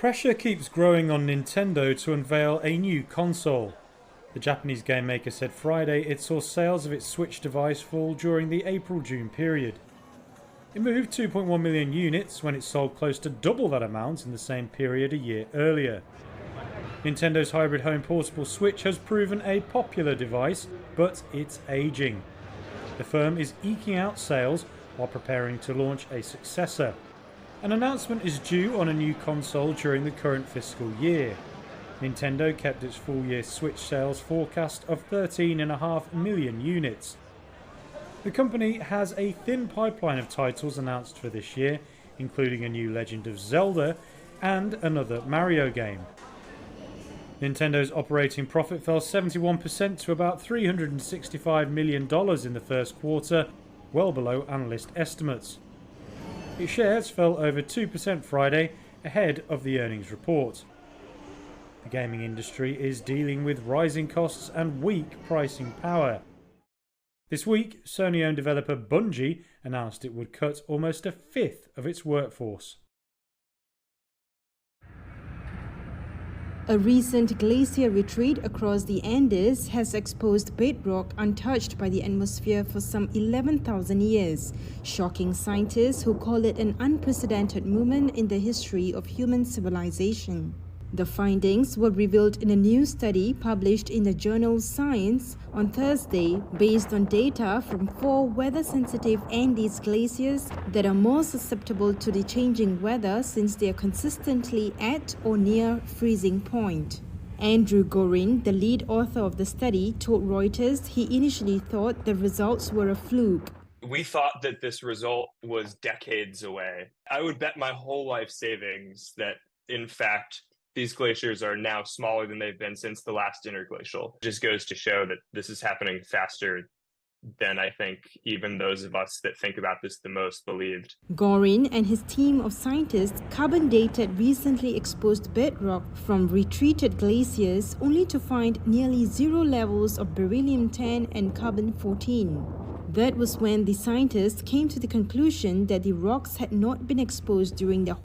Pressure keeps growing on Nintendo to unveil a new console. The Japanese game maker said Friday it saw sales of its Switch device fall during the April-June period. It moved 2.1 million units when it sold close to double that amount in the same period a year earlier. Nintendo's hybrid home portable Switch has proven a popular device, but it's aging. The firm is eking out sales while preparing to launch a successor. An announcement is due on a new console during the current fiscal year. Nintendo kept its full-year Switch sales forecast of 13.5 million units. The company has a thin pipeline of titles announced for this year, including a new Legend of Zelda and another Mario game. Nintendo's operating profit fell 71% to about $365 million in the first quarter, well below analyst estimates. Its shares fell over 2% Friday, ahead of the earnings report. The gaming industry is dealing with rising costs and weak pricing power. This week, Sony-owned developer Bungie announced it would cut almost a fifth of its workforce. A recent glacier retreat across the Andes has exposed bedrock untouched by the atmosphere for some 11,000 years, shocking scientists who call it an unprecedented moment in the history of human civilization. The findings were revealed in a new study published in the journal Science on Thursday based on data from 4 weather-sensitive Andes glaciers that are more susceptible to the changing weather since they are consistently at or near freezing point. Andrew Gorin, the lead author of the study, told Reuters he initially thought the results were a fluke. We thought that this result was decades away. I would bet my whole life savings that, in fact, these glaciers are now smaller than they've been since the last interglacial. It just goes to show that this is happening faster than I think even those of us that think about this the most believed. Gorin and his team of scientists carbon dated recently exposed bedrock from retreated glaciers only to find nearly 0 levels of beryllium-10 and carbon-14. That was when the scientists came to the conclusion that the rocks had not been exposed during the